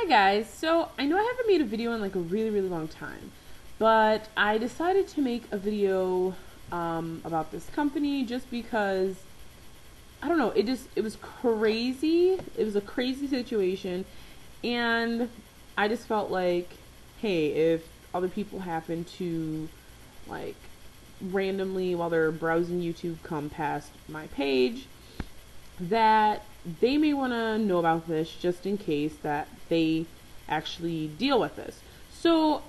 Hi guys, so I know I haven't made a video in like a really long time, but I decided to make a video about this company just because, I don't know, it was crazy. It was a crazy situation, and I just felt like, hey, if other people happen to like randomly while they're browsing YouTube come past my page, that they may want to know about this just in case that they actually deal with this. So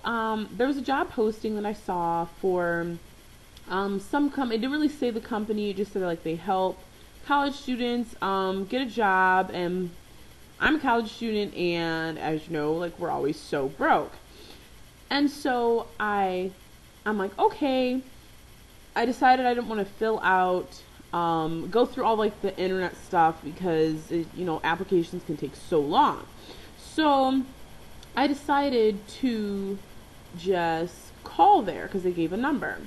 there was a job posting that I saw for it didn't really say the company, it just said like they help college students get a job, and I'm a college student, and as you know, like we're always so broke. And so I'm like, okay, I decided I didn't want to fill out go through all like the internet stuff because applications can take so long. So I decided to just call there because they gave a number.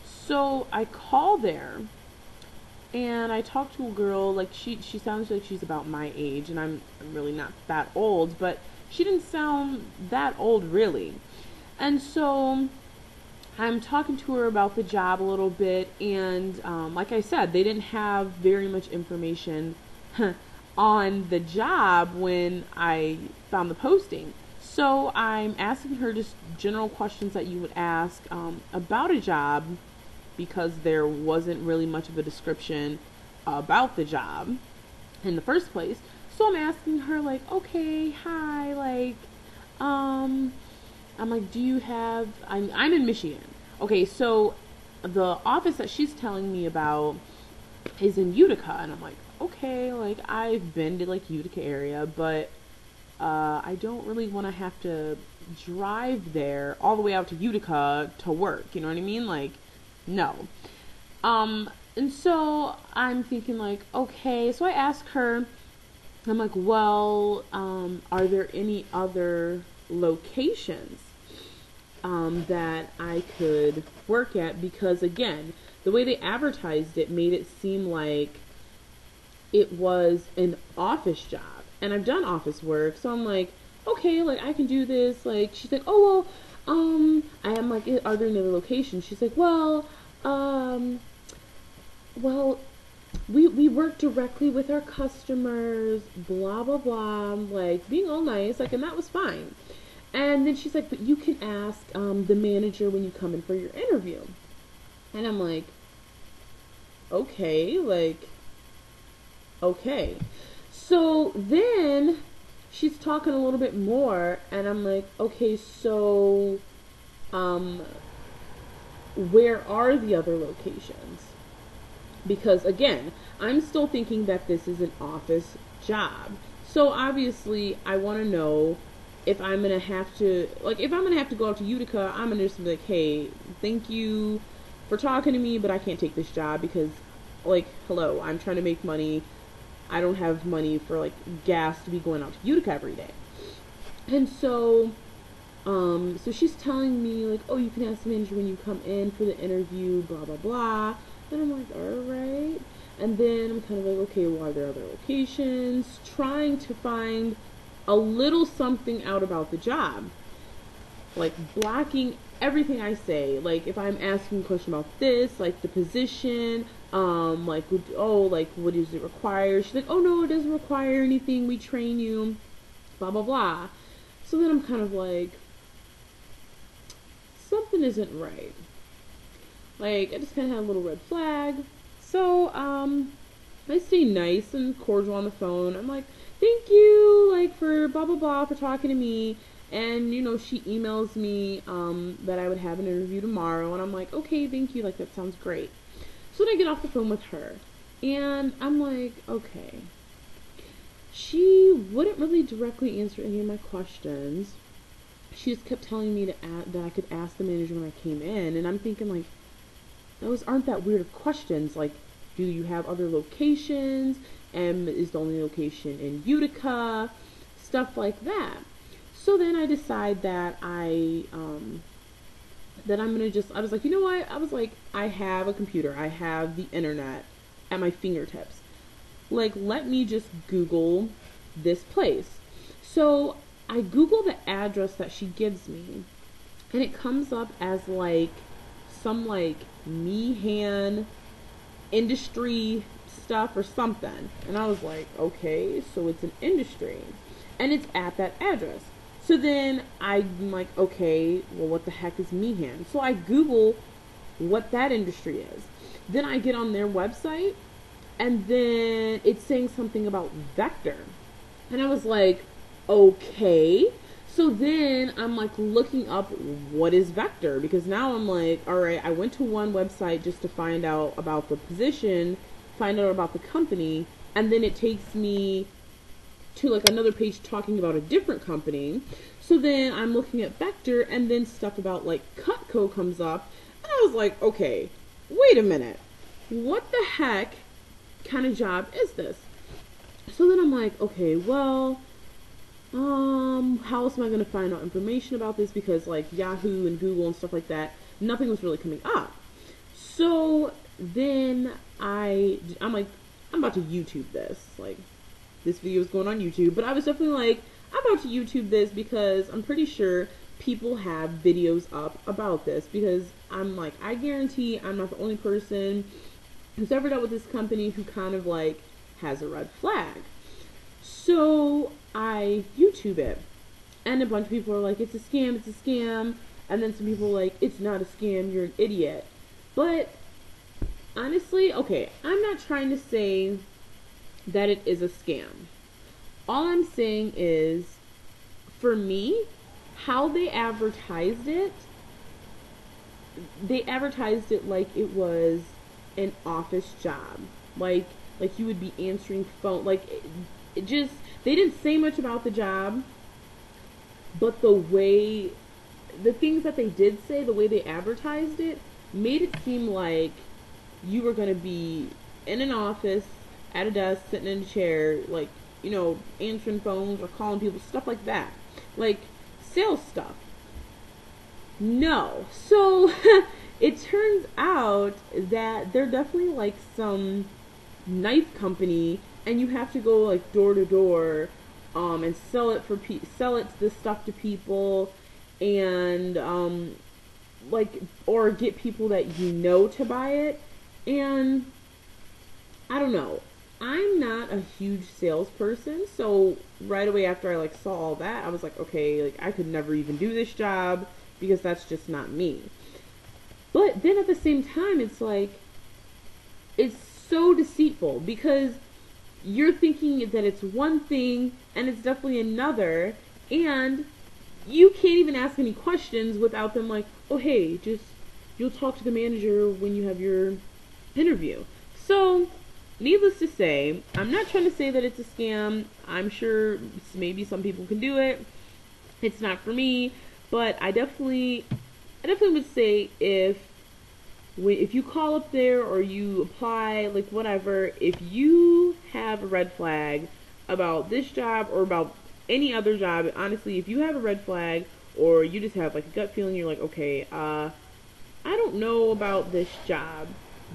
So I call there and I talked to a girl. Like she sounds like she's about my age, and I'm really not that old, but she didn't sound that old really. And so I'm talking to her about the job a little bit, and like I said, they didn't have very much information on the job when I found the posting. So I'm asking her just general questions that you would ask about a job, because there wasn't really much of a description about the job in the first place. So I'm asking her like, okay, hi, like, I'm like, do you have, I'm in Michigan. Okay, so the office that she's telling me about is in Utica, and I'm like, okay, like I've been to like Utica area, but I don't really want to have to drive there all the way out to Utica to work, you know what I mean? Like, no. And so I'm thinking like, okay, so I ask her, I'm like, well, are there any other locations that I could work at? Because again, the way they advertised it made it seem like it was an office job, and I've done office work, so I'm like, okay, like I can do this. Like she's like, oh well, I am like, are there any other locations? She's like, well, well, we work directly with our customers, blah blah blah, like being all nice, like, and that was fine. And then she's like, but you can ask the manager when you come in for your interview. And I'm like, okay, like, okay. So then she's talking a little bit more, and I'm like, okay, so where are the other locations? Because again, I'm still thinking that this is an office job. So obviously I want to know if I'm going to have to, like, if I'm going to have to go out to Utica, I'm going to just be like, hey, thank you for talking to me, but I can't take this job because, like, hello, I'm trying to make money. I don't have money for, like, gas to be going out to Utica every day. And so, so she's telling me, like, oh, you can ask the manager when you come in for the interview, blah, blah, blah. And I'm like, alright. And then I'm kind of like, okay, well, are there other locations? Trying to find a little something out about the job. Like, blocking everything I say. Like, if I'm asking a question about this, like the position, like, oh, like, what does it require? She's like, oh, no, it doesn't require anything. We train you, blah, blah, blah. So then I'm kind of like, something isn't right. Like, I just kind of had a little red flag. So, I stay nice and cordial on the phone. I'm like, thank you, like, for blah, blah, blah, for talking to me. And, she emails me, that I would have an interview tomorrow. And I'm like, okay, thank you. Like, that sounds great. So then I get off the phone with her. And I'm like, okay. She wouldn't really directly answer any of my questions. She just kept telling me that I could ask the manager when I came in. And I'm thinking, like, those aren't that weird of questions. Like, do you have other locations? And is the only location in Utica? Stuff like that. So then I decide that I'm gonna just, I was like, you know what? I was like, I have a computer. I have the internet at my fingertips. Like, let me just Google this place. So I Google the address that she gives me, and it comes up as like some like Meehan industry stuff or something. And I was like, okay, so it's an industry. And it's at that address. So then I'm like, okay, well, what the heck is Meehan? So I Google what that industry is. Then I get on their website, and then it's saying something about Vector. And I was like, okay. So then I'm like looking up what is Vector, because now I'm like, all right, I went to one website just to find out about the position, find out about the company, and then it takes me to like another page talking about a different company. So then I'm looking at Vector, and then stuff about like Cutco comes up, and I was like, okay, wait a minute, what the heck kind of job is this? So then I'm like, okay, well, how else am I going to find out information about this? Because like Yahoo and Google and stuff like that, nothing was really coming up. So then I'm like, I'm about to YouTube this. Like, this video is going on YouTube, but I was definitely like, I'm about to YouTube this because I'm pretty sure people have videos up about this, because I'm like, I guarantee I'm not the only person who's ever dealt with this company who kind of like has a red flag. So I YouTube it, and a bunch of people are like, it's a scam, it's a scam, and then some people are like, it's not a scam, you're an idiot. But honestly, okay, I'm not trying to say that it is a scam. All I'm saying is, for me, how they advertised it like it was an office job, like you would be answering phone, like it just, they didn't say much about the job, but the things that they did say, the way they advertised it, made it seem like you were going to be in an office, at a desk, sitting in a chair, like, you know, answering phones or calling people, stuff like that. Like, sales stuff. No. So, it turns out that they're definitely like some knife company, and you have to go like door to door, and sell this stuff to people, and like, or get people that you know to buy it. And I don't know, I'm not a huge salesperson, so right away after I like saw all that, I was like, okay, like I could never even do this job, because that's just not me. But then at the same time, it's like, it's so deceitful, because you're thinking that it's one thing and it's definitely another, and you can't even ask any questions without them like, oh hey, just, you'll talk to the manager when you have your interview. So needless to say, I'm not trying to say that it's a scam. I'm sure maybe some people can do it. It's not for me, but I definitely would say if you call up there or you apply, like whatever, if you have a red flag about this job or about any other job, honestly, if you have a red flag or you just have like a gut feeling, you're like, okay, I don't know about this job,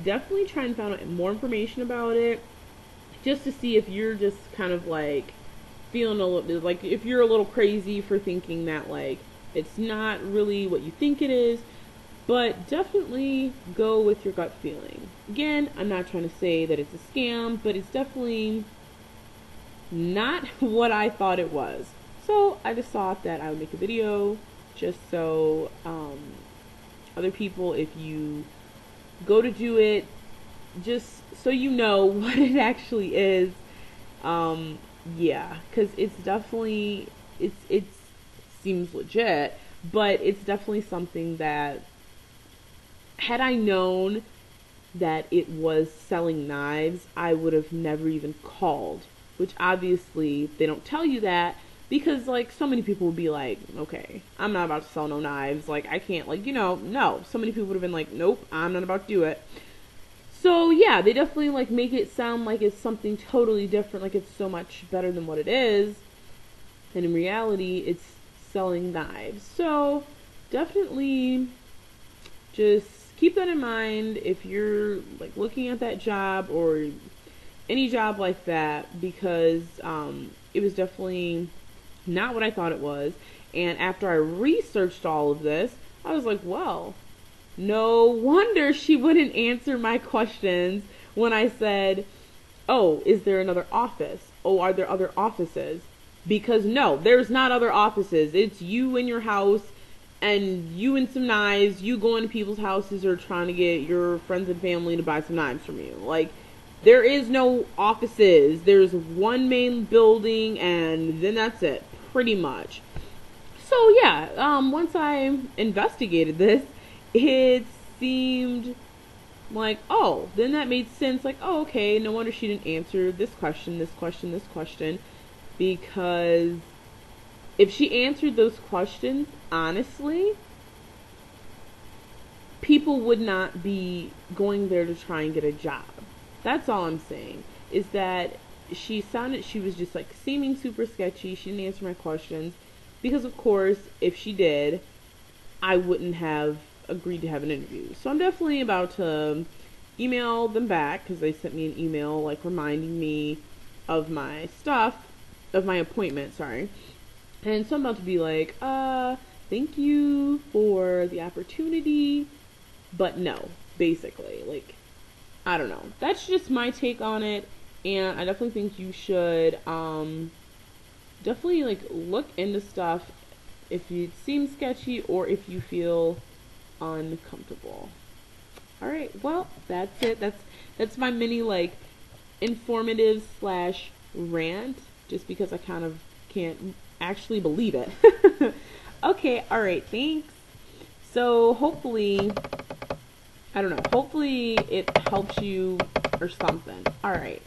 definitely try and find out more information about it, just to see if you're just kind of like feeling a little, like if you're a little crazy for thinking that like it's not really what you think it is. But definitely go with your gut feeling. Again, I'm not trying to say that it's a scam, but it's definitely not what I thought it was. So I just thought that I would make a video just so other people, if you go to do it, just so you know what it actually is. Yeah, because it's definitely, it seems legit, but it's definitely something that, had I known that it was selling knives, I would have never even called. Which obviously they don't tell you that, because like so many people would be like, okay, I'm not about to sell no knives, like I can't, like, you know, no. So many people would have been like, nope, I'm not about to do it. So yeah, they definitely like make it sound like it's something totally different, like it's so much better than what it is, and in reality it's selling knives. So definitely just keep that in mind if you're like looking at that job or any job like that, because it was definitely Not what I thought it was. And after I researched all of this, I was like, well, no wonder she wouldn't answer my questions when I said, oh, is there another office? Oh, are there other offices? Because no, there's not other offices. It's you in your house and you and some knives, you going to people's houses or trying to get your friends and family to buy some knives from you. Like, there is no offices. There's one main building and then that's it, pretty much. So yeah, once I investigated this, it seemed like, oh, then that made sense. Like, oh, okay, no wonder she didn't answer this question, this question, this question. Because if she answered those questions honestly, people would not be going there to try and get a job. That's all I'm saying. Is that she was just like seeming super sketchy. She didn't answer my questions. Because, of course, if she did, I wouldn't have agreed to have an interview. So I'm definitely about to email them back because they sent me an email like reminding me of my stuff, of my appointment, sorry. And so I'm about to be like, thank you for the opportunity, but no, basically. Like, I don't know. That's just my take on it, and I definitely think you should, definitely, like, look into stuff if it seems sketchy or if you feel uncomfortable. Alright, well, that's it. That's my mini, like, informative slash rant, just because I kind of can't actually believe it. Okay, alright, thanks. So, hopefully, I don't know, hopefully it helps you or something. Alright.